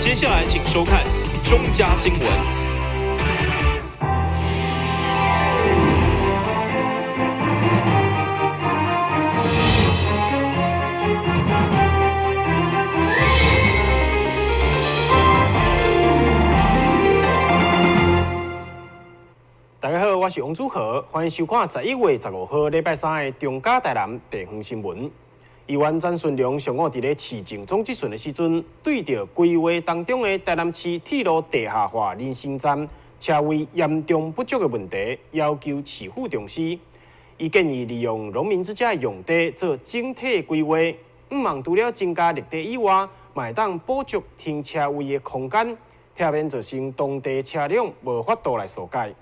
接下来请收看中嘉新闻。大家好，我是王祖和，欢迎收看11月15号礼拜三的中嘉台南地方新闻。议员詹顺良上午伫咧市政总质询的时阵，对着规划当中的台南市铁路地下化人行站车位严重不足的问题，要求市府重视。伊建议利用农民之家的用地做整体规划，毋望除了增加绿地以外，嘛会当补足停车位的空间，避免造成当地车辆无法度来疏解。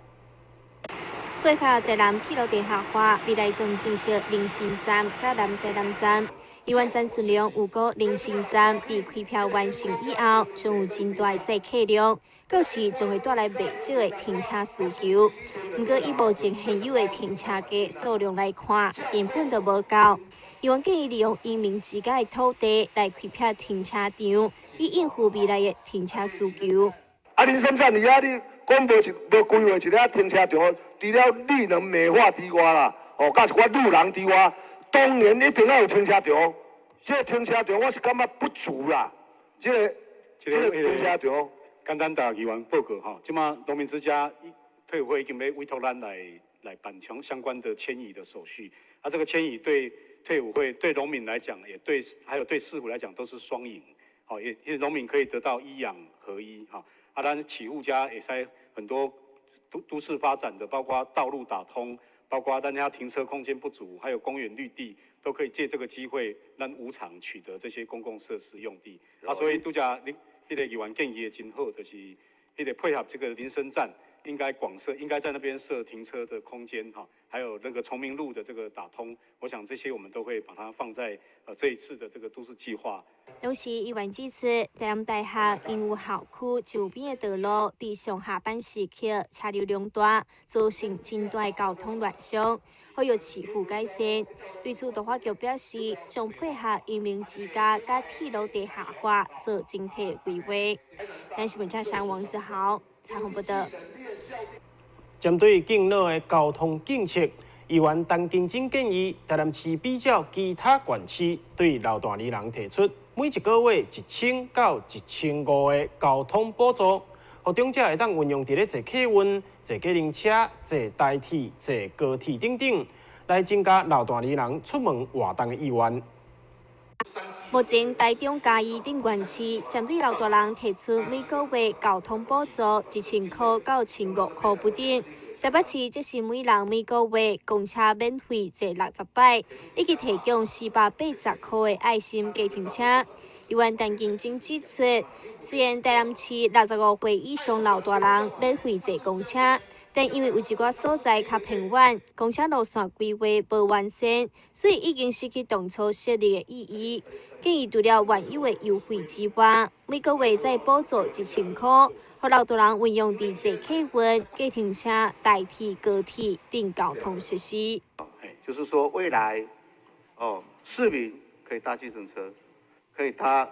规划台南铁路地下化，未来将建设人行站、甲南台南站。议员詹顺良有估人行站伫开票完成以后，将有真大载客量，到时将会带来袂少的停车需求。不过，以目前现有的停车格数量来看，根本就无够。议员建议利用移民自家的土地来开辟停车场，以应付未来的停车需求。人行站而你讲无规划一个停车场，除了你能美化之外啦，甲一寡路人之外，当然一定要有停车场。这个停车场我是感觉不足啦。这个停车场，简单甲议员报告哈，即马农民之家退伍会已经要委托咱来办相关的迁移的手续。这个迁移对退伍会、对农民来讲，也对还有对市府来讲都是双赢。好，也农民可以得到医养合一哈。咱起户家也使很多都市发展的，包括道路打通，包括咱家停车空间不足，还有公园绿地，都可以借这个机会，让无偿取得这些公共设施用地。所以拄则迄个议员建议的真好，就是迄个配合这个林森站，应该广设，应该在那边设停车的空间哈，还有那个崇明路的这个打通，我想这些我们都会把它放在这一次的这个都市计划。同时，议员指出，台南大学因有校区周边的道路伫上下班时刻车流量大，造成真大交通乱象，需要市府改善。对此，都发局表示，将配合移民之家甲铁路地下化做整体规划。但是，本站上王子豪采访报道。针对敬老的交通政策，议员陈金珍建议，台南市比较其他县市，对老大年人提出每一个月1000到1500的交通补助，互长者会当运用伫咧坐客运、坐计程车、坐台铁、坐高铁等等，来增加老大年人出门活动的意愿。目前，台中、嘉义等县市针对老大人提出每个月交通补助1000块到1500块不等。台北市则是每人每个月公车免费坐60摆，以及提供480块的爱心计程车。议员陈金珍指出，虽然台南市65岁以上老大人免费坐公车，但因为有一寡所在较偏远，公车路线规划无完善，所以已经失去当初设立的意义。建议除了原有的优惠之外，每个月再补助1000块，互老大人运用伫坐客运、计程车、台铁、高铁等交通设施。就是说未来，市民可以搭计程车，可以搭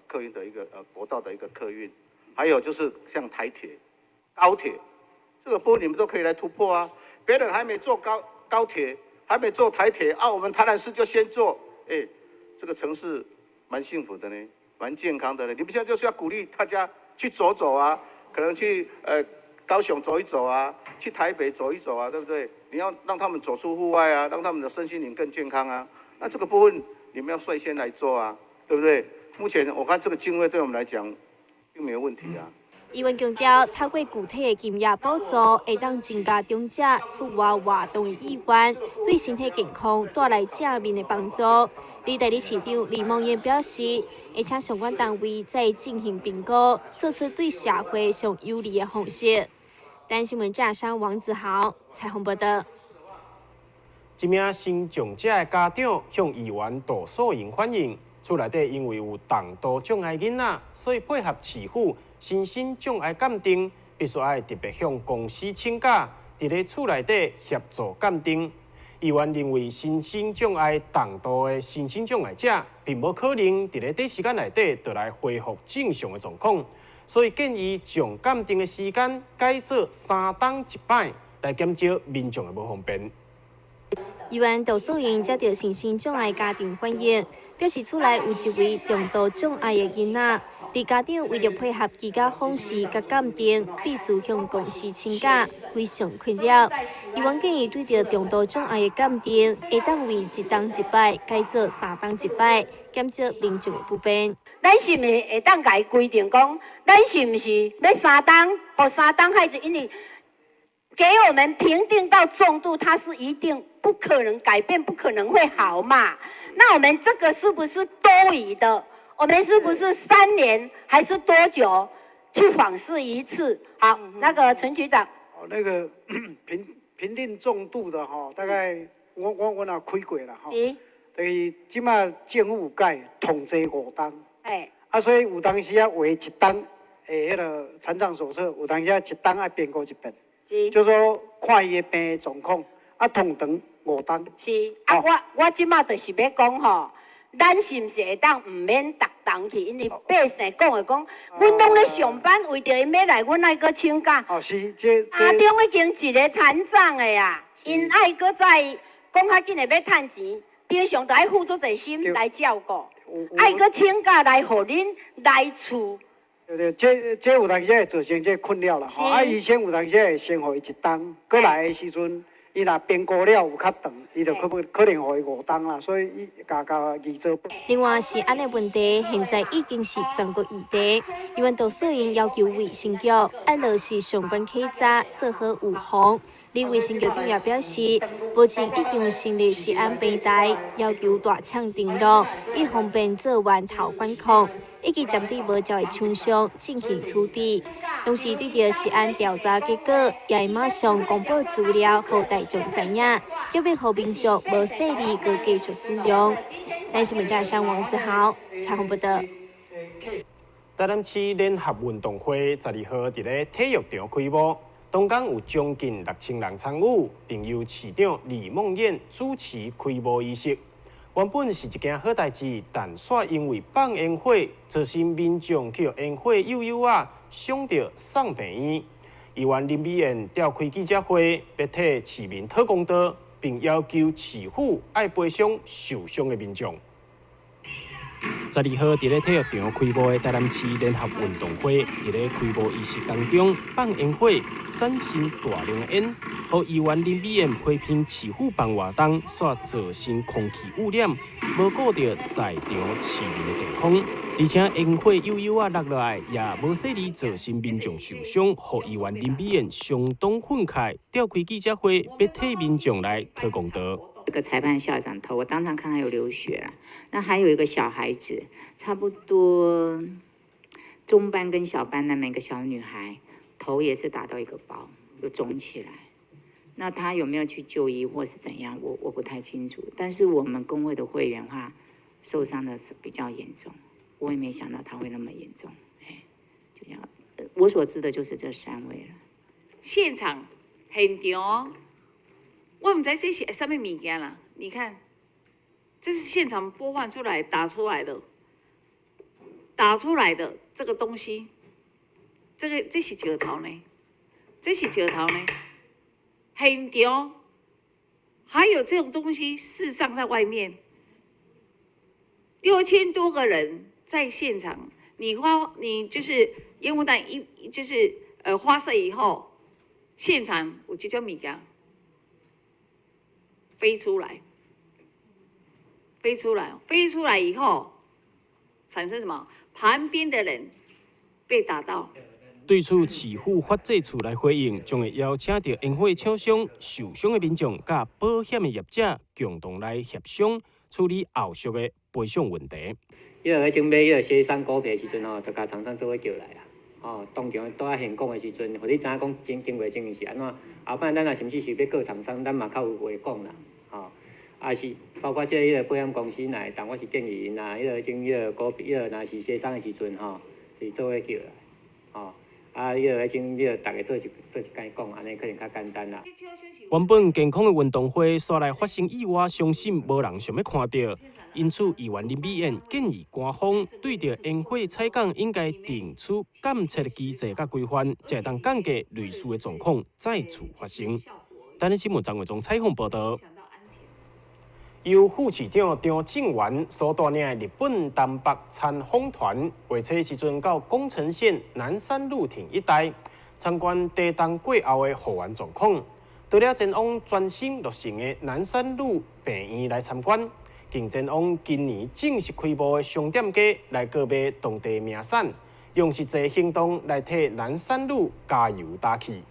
客运的一个国道的一个客运，还有就是像台铁、高铁。这个部分你们都可以来突破啊！别人还没坐高铁，还没坐台铁我们台南市就先做，这个城市蛮幸福的呢，蛮健康的呢。你们现在就是要鼓励大家去走走啊，可能去高雄走一走啊，去台北走一走啊，对不对？你要让他们走出户外啊，让他们的身心灵更健康啊。那这个部分你们要率先来做啊，对不对？目前我看这个经费对我们来讲并没有问题啊。议员强调，透过具体的金额补助，会当增加长者出外活动的意愿，对身体健康带来正面的帮助。李代理市长李梦燕表示，会请相关单位再进行评估，做出对社会上有利的方式。单新闻站商王子豪采访报道。一名新长者的家长向议员杜素莹反映，厝内底因为有重度障碍囡仔，所以配合市府身心障碍鉴定，必须要特别向公司请假，伫咧厝内底协助鉴定。议员认为，身心障碍重度的身心障碍者，并无可能伫咧短时间内底就来恢复正常的状况，所以建议将鉴定的时间改做3档1摆，来减少民众的无方便。议员杜素英接到身心障碍家庭反映，表示厝内有一位重度障碍的囡仔，伫家长为了配合居家访视甲鉴定，必须向公司请假，非常困扰。议员建议对着重度障碍的鉴定，会当为1档1摆改做3档1摆，减少民众的不便。咱是毋是会当甲伊规定讲，咱是毋是要3档？或3档孩子，因为给我们评定到重度，它是一定不可能改变，不可能会好嘛？那我们这个是不是多余的？我们是不是3年还是多久去访视一次？好，那个陈局长。哦，那个评定重度的哈，大概我也开过啦哈。是。就是即马政府有改统计5档。哎。啊，所以有当时啊画1档诶，迄个残障手册，有当时啊1档爱编过一遍。是。就说看伊的病的状况，啊统长5档。是。啊，我即马就是要讲吼。咱是毋是会当唔免逐档去？因为百姓讲的讲，阮拢咧上班，为着因要来，阮爱搁请假。哦，是这。阿中已经一个残障的呀，因爱搁再讲较紧的要趁钱，平常就爱付出一心来照顾，爱搁请假来互恁来厝。对，这有当时会造成这困扰啦。吼，啊，医生有当时会先互伊1档，过来的时阵。伊若变过了有较长，伊就可能互伊5档啦，所以伊加二做。另外，食安的问题现在已经是全国议题。因为杜素英要求卫生局爱落实相关稽查，做好预防。李卫生局长也表示，目前已经成立食安平台，要求大厂登录，以方便做源头管控，以及针对无照的厂商进行处理。同时，对着食安调查结果，也会马上公布资料，让大众知影，以免让民众无势力搁继续使用。南新闻站上王子豪采访报道。台南市联合运动会12号伫咧体育场开幕。当天有将近6000人参与，并由市长李梦燕主持开幕仪式。原本是一件好代志，但却因为放烟火，造成民众去烟火幼幼啊，伤到送病院。议员林美燕召开记者会，要替市民讨公道，并要求市府爱赔偿受伤的民众。12号伫咧体育场开幕的台南市联合运动会，伫咧开幕仪式当中放烟火，产生大量的烟，互议员林美燕批评市府放活动，煞造成空气污染，无顾到在场市民的健康，而且烟火悠悠啊落来，也无势力造成民众受伤，互议员林美燕相当愤慨，召开记者会，要替民众来讨公道。这个裁判校长头，我当场看他有流血了。那还有一个小孩子，差不多中班跟小班那么一个小女孩，头也是打到一个包，又肿起来。那她有没有去就医或是怎样，我不太清楚。但是我们工会的会员话，受伤的是比较严重，我也没想到他会那么严重。就这样，我所知的就是这3位了。现场哦。我唔知这是什么物件啦，你看，这是现场播放出来打出来的这个东西，这是石头呢，这是石头呢，现场还有这种东西释放在外面，6000多个人在现场，你就是烟雾弹发射以后，现场有这种物件。飞出来以后，产生什么？旁边的人被打到。对此，市府发这处来回应，将会邀请到烟火厂商、受伤的民众甲保险的业者共同来协商处理后续的赔偿问题。迄个种买迄个雪山股票的时阵吼，就甲厂商做伙叫来啦。哦，当场倒来现讲的时阵，互你知影讲经过情形是安怎。后摆咱若甚至是要告厂商，咱嘛较有话讲啦。哦，啊是包括迄个保险公司来，但我是建议因若迄个种迄个股票，若是雪山的时阵吼，是做伙叫来。哦，啊，你就大家做一间讲，安尼可能较简单啦。原本健康的运动会，煞来发生意外，相信无人想要看到。因此，议员林美燕建议官方对着烟火采购应该定出监测的机制甲规范，才会当降低类似的状况再次发生。台湾新闻张伟忠采访报道。由副市长张正元所带领的日本东北参访团，月初时阵到宫城县南山路町一带参观地震过后的复原状况。到了前往专心落成的南山路病院来参观，更前往今年正式开幕的商店街来购买当地名产，用实际行动来替南山路加油打气。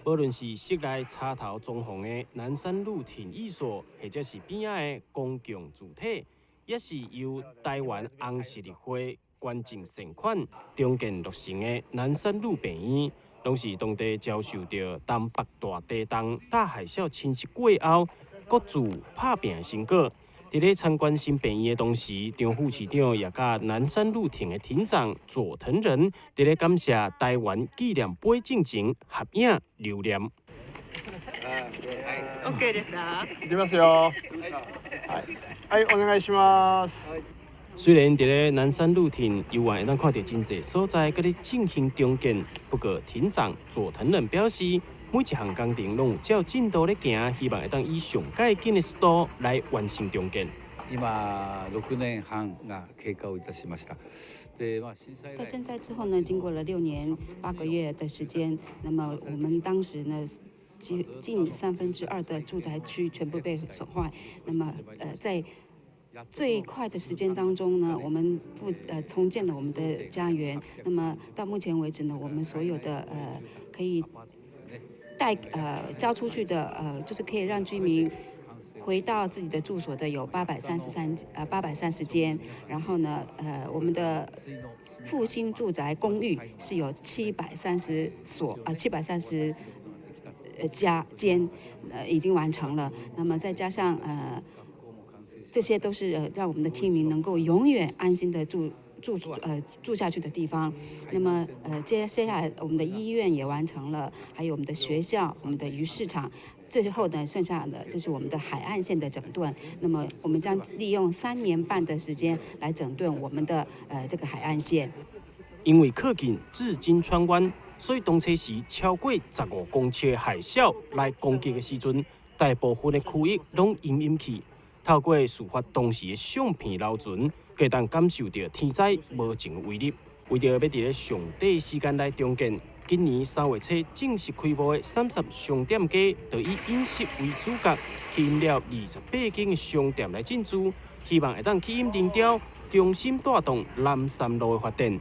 无论是室内插头装潢的南山路町艺所，或者是边仔的公共主体，也是由台湾红十字会捐赠善款重建落成的南山路病院，拢是当地遭受到东北大地震、大海啸侵袭过后，各自拍拼的成果。伫咧参观新病院的同时，张副市长也甲南山路町的町长佐藤仁伫咧感谢台湾纪念碑进前合影留念。OK ですか？いきますよ。はい、お願いします。虽然伫咧南山路町游玩会当看到真济所在搁咧进行重建，不过町长佐藤仁表示，每一项工程拢有照进度咧行，希望会当以上介紧的速度来完成重建。今6年半が経過をいたしました。在震灾之后呢，经过了6年8个月的时间，那么我们当时呢，近2/3的住宅区全部被损坏。那么在最快的时间当中呢，我们重建了我们的家园。那么到目前为止呢，我们所有的可以交出去的就是可以让居民回到自己的住所的有830间，然后呢，我们的复兴住宅公寓是有730间，已经完成了。那么再加上这些都是让我们的居民能够永远安心的住下去的地方。那么接下来我们的医院也完成了，还有我们的学校、我们的鱼市场。最后呢，剩下的就是我们的海岸线的整顿。那么我们将利用3年半的时间来整顿我们的这个海岸线。因为靠近至今川湾，所以当初时超过15公尺的海啸来攻击的时阵，大部分的区域拢淹去。透过事发当时的相片留存，可当感受到天灾无情的威力。为着要伫咧上短时间来重建，今年3月初正式开幕的30商店街，就以饮食为主角，吸引了28间的商店来进驻，希望会当吸引人潮，重新带动南山路的发展。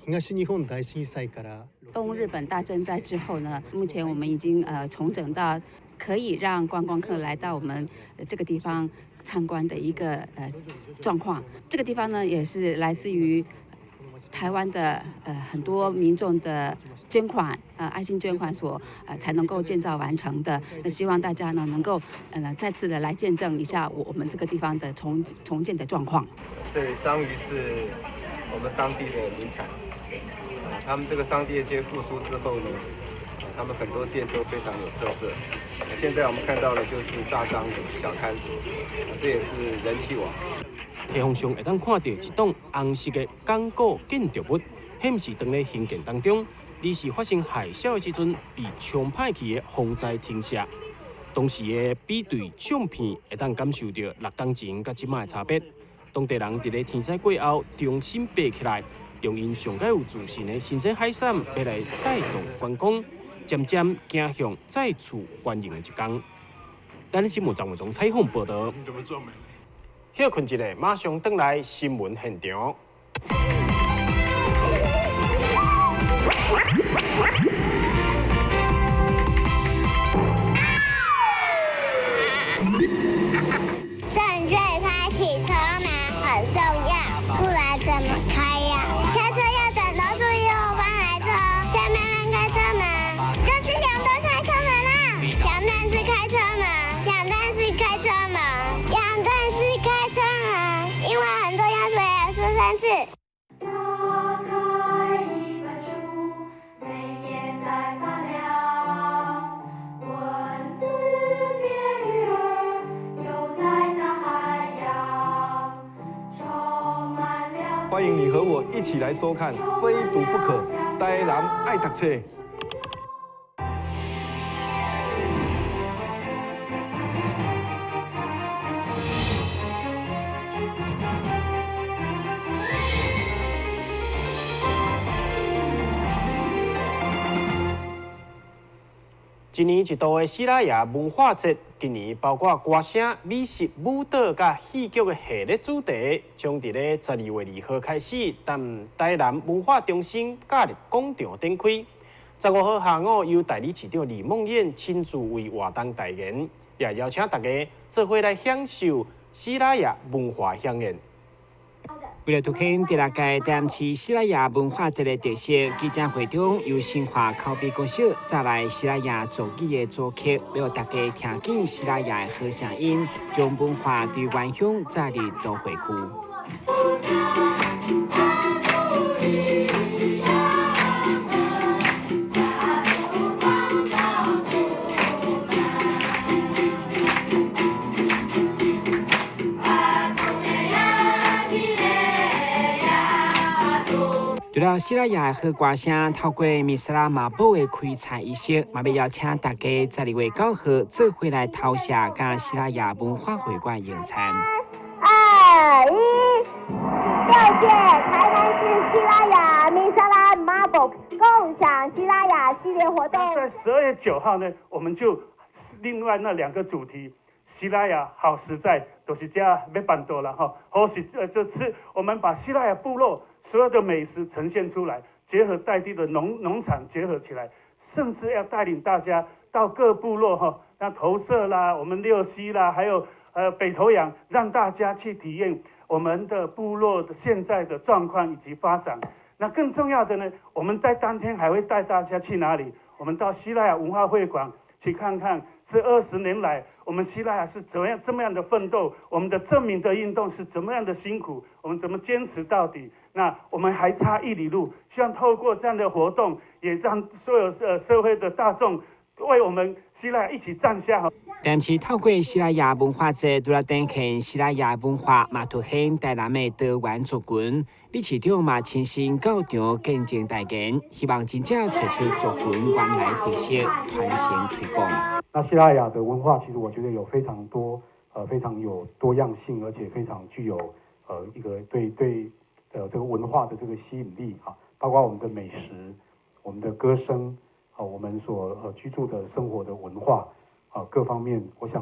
東日本大震災から东日本大震灾之后呢，目前我们已经重整到可以让观光客来到我们这个地方参观的一个状况。这个地方呢，也是来自于台湾的很多民众的捐款，爱心捐款所才能够建造完成的。那希望大家呢能够再次的来见证一下我们这个地方的重建的状况。这里章鱼是我们当地的名产，他们这个商店街复苏之后呢，他们很多店都非常有特色。现在我们看到的就是炸章鱼小摊，这也是人气王。地方上会当看到一栋红色的钢构建筑物，显示当咧兴建当中，而是发生海啸的时阵被冲歹去的风灾停歇。当时的比对相片会当感受到6年前甲即摆的差别。当地人伫咧天灾过后重新爬起来，用因上介有自信的新鲜海产要来带动观光，渐渐走向再次欢迎的一天。咱的新闻张伟忠采访报道。休困一下，马上回来新闻现场。正确开启车门很重要，不然怎么开呀？下车要转头注意后方来车，前面人开车门，这是两段开车门啊！两段是开车门，两段是开车门，两段是开车门，因为很多要说3次。打开一本书。欢迎你和我一起来收看《非读不可》，台南爱读册。一年一度的西拉雅文化节，今年包括歌声、美食、舞蹈甲戏剧的系列主题，将伫咧12月2号开始，在台南文化中心假日广场展开。15号下午，由代理市长李梦燕亲自为活动代言，也邀请大家做伙来享受西拉雅文化飨宴。为了凸显第六届台南市西拉雅文化节的特色，记者会中由新华口碑歌手找来西拉雅族语的组曲，要大家听见西拉雅的好声音，将文化对原乡早日都回去。除了西拉雅好歌声，透过米斯拉马堡的开采仪式，嘛要邀请大家12月9号做伙来投射，甲西拉雅文化会馆用餐。2、1，六届台南市西拉雅米斯拉马堡共享西拉雅系列活动。在12月9号呢，我们就另外那2个主题。西拉雅好实在，都是这样要办到了哈。好实就是我们把西拉雅部落所有的美食呈现出来，结合在地的农场结合起来，甚至要带领大家到各部落哈，那投射啦，我们六溪啦，还有北投洋，让大家去体验我们的部落的现在的状况以及发展。那更重要的呢，我们在当天还会带大家去哪里？我们到西拉雅文化会馆去看看，这20年来我们西拉雅是这么样的奋斗，我们的证明的运动是怎么样的辛苦，我们怎么坚持到底？那我们还差1里路，希望透过这样的活动，也让所有社会的大众为我们西拉雅一起站下。但是透过西拉雅文化节，除了展现西拉雅文化，嘛凸显台南的多元族群。李市长嘛亲身到场见证代言，希望真正找出族群原来特色，传承推广。那西拉雅的文化，其实我觉得有非常多，非常有多样性，而且非常具有一个对这个文化的这个吸引力啊，包括我们的美食、我们的歌声啊，我们所居住的生活的文化啊，各方面，我想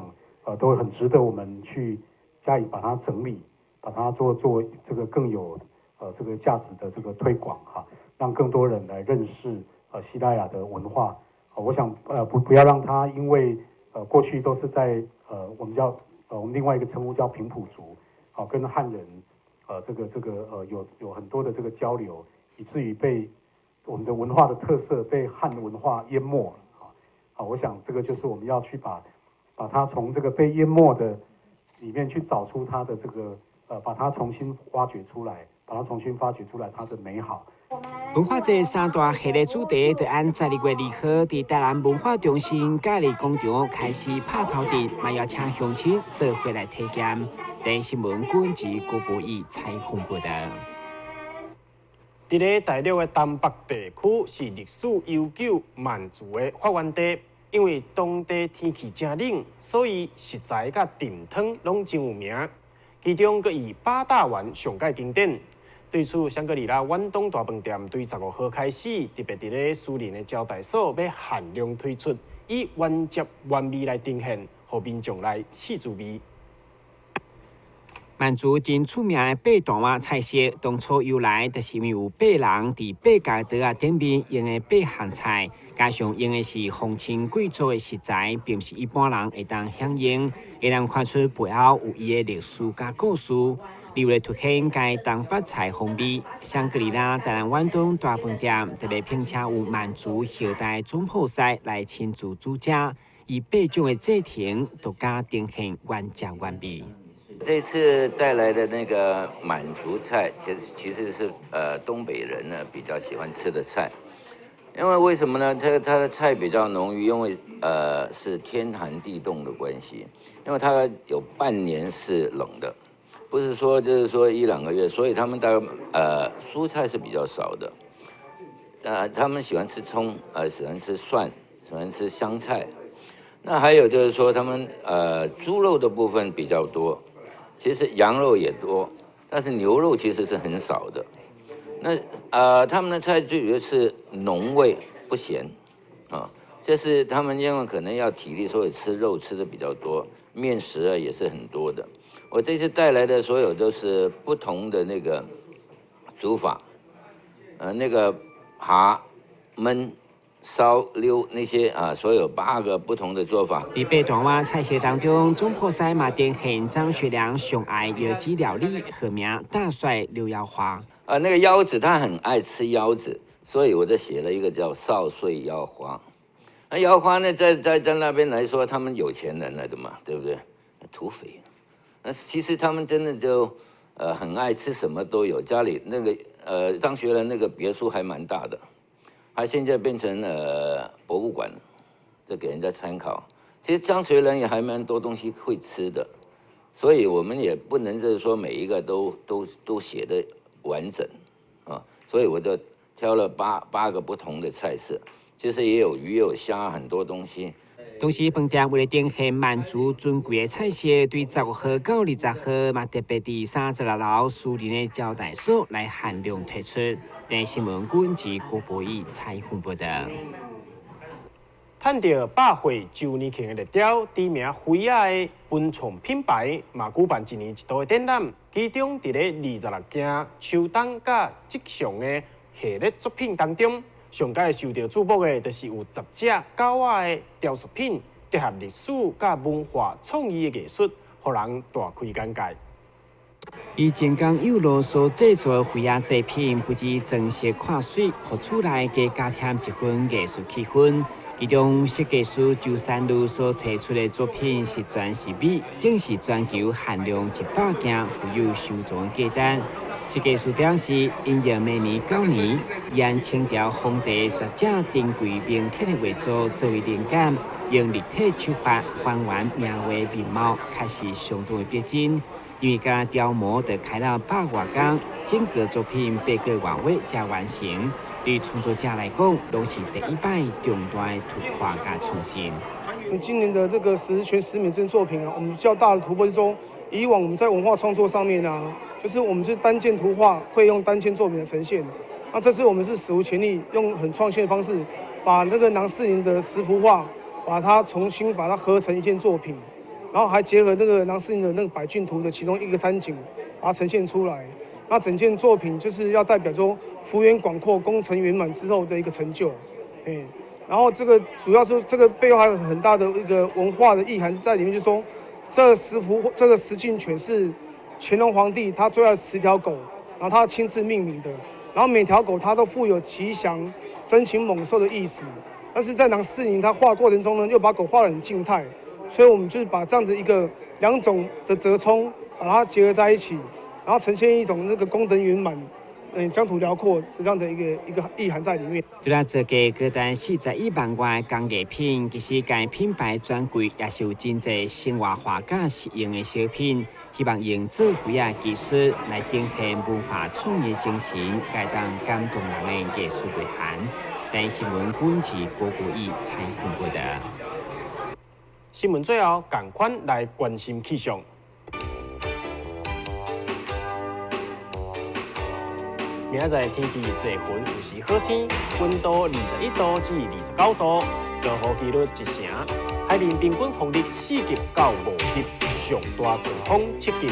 都很值得我们去加以把它整理，把它做这个更有这个价值的这个推广哈，让更多人来认识西拉雅的文化。我想不要让它因为过去都是在我们另外一个称呼叫平埔族，跟汉人有很多的这个交流，以至于被我们的文化的特色被汉文化淹没了啊！我想这个就是我们要去把它从这个被淹没的里面去找出它的这个把它重新挖掘出来，把它重新发掘出来它的美好。文化节3大系列主题，就按12月2号在台南文化中心假日广场开始拍头阵，嘛邀请乡亲做伙来体验。第一新闻管及郭博义采访报道。伫咧大陆的东北地区是历史悠久满族的发源地，因为当地天气真冷，所以食材甲炖汤拢真有名。其中佫以8大碗上界经典。对此，香格里拉远东大饭店对15号开始，特别伫咧私人的招待所要限量推出，以原汁原味来呈现，互民众来试滋味。满族真出名的8大碗菜色，当初由来就是因为有8人伫8家桌仔顶面用的8项菜，加上用的是皇亲贵族的食材，并不是一般人会当享用，会能看出背后有伊的历史甲故事。例如凸显该东北菜风味，香格里拉台南远东大饭店特别聘请有满族后代总铺师来亲自主家，以8种的制成独家呈现原汁原味。这次带来的那个满族菜，其实是东北人呢比较喜欢吃的菜，因为什么呢？它的菜比较浓郁，因为是天寒地冻的关系，因为它有半年是冷的。不是说就是说1-2个月，所以他们大概蔬菜是比较少的。他们喜欢吃葱，喜欢吃蒜，喜欢吃香菜。那还有就是说，他们猪肉的部分比较多，其实羊肉也多，但是牛肉其实是很少的。那他们的菜最主要是浓味不咸啊，这是他们因为可能要体力，所以吃肉吃的比较多，面食啊也是很多的。我这次带来的所有都是不同的那个煮法，那个扒、焖、烧、溜那些所有8个不同的做法。在北段湾菜系当中，中破塞马店现张学良上爱有机料理，和名大帅刘耀华。那个腰子他很爱吃腰子，所以我就写了一个叫少岁腰花。那腰花呢，在那边来说，他们有钱人来的嘛，对不对？土匪。那其实他们真的就很爱吃，什么都有。家里那个张学良那个别墅还蛮大的，他现在变成博物馆了，就给人家参考。其实张学良也还蛮多东西会吃的，所以我们也不能就是说每一个都写的完整所以我就挑了8个不同的菜色，其实也有鱼有虾很多东西。同时，饭店为了展现满足尊贵的菜色，对15号到20号嘛特别伫36楼私人的招待所来限量推出。电新闻馆及郭博义采访报道。趁着百岁周年庆的热潮，知名菲亚的文创品牌嘛举办1年1度的展览，其中伫咧26件秋冬甲即上的系列作品当中。上届受到注目的，就是有10只狗仔的雕塑品，结合历史甲文化创意的艺术，互人大开眼界。以精工幼路所制作的菲亚制品，不止装饰看水，互厝内加加添一份艺术气氛。其中设计师周三路所推出的作品是全是美，更是全球限量100件，富有收藏的价值。设计师表示，因应每年9年，以按清朝皇帝10只珍贵铭刻的画作作为灵感，用立体手法还原名画面貌，确实相当的逼真。因为甲雕模得开了100多工，整个作品8个多月才完成。对创作者来讲，都是第一摆重大的突破甲创新。今年的这个全10美这作品我们比较大的突破是说，以往我们在文化创作上面就是我们是单件图画会用单件作品的呈现，那这次我们是史无前例，用很创新的方式，把那个郎世宁的10幅画，把它重新把它合成一件作品，然后还结合那个郎世宁的那个百骏图的其中一个山景，把它呈现出来。那整件作品就是要代表说幅员广阔、工程圆满之后的一个成就，然后这个主要是这个背后还有很大的一个文化的意涵在里面，就是说这个10进犬是乾隆皇帝他最爱的10条狗，然后他亲自命名的，然后每条狗它都富有吉祥、珍禽猛兽的意思，但是在郎世宁他画过程中呢，又把狗画得很静态，所以我们就是把这样子一个2种的折冲，把它结合在一起。然后呈现一种那个功德圆满、疆土辽阔的这样的一个意涵在里面。除了这个高达41万元的工艺品，其实该品牌专柜也是有真侪生活化甲实用的小品，希望用做菲亚技术来展现文化创意精神，该当感动人的艺术内涵。但新闻馆及郭国义采访报道。新闻最后，赶快来关心气象。明仔载天气多云，有时好天，温度21度至29度，降雨几率1成，海面平均风力4级到5级，上大阵风7级。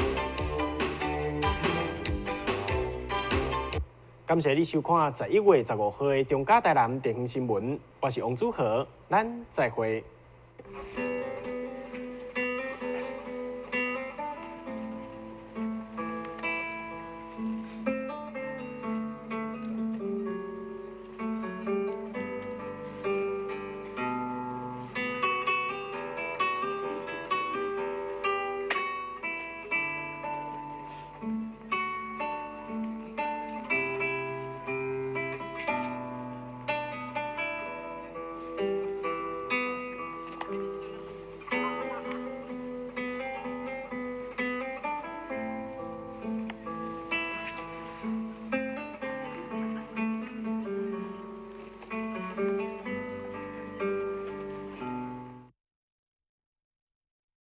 感谢你收看11月15号的中嘉台南地方新闻，我是王祖和，咱再会。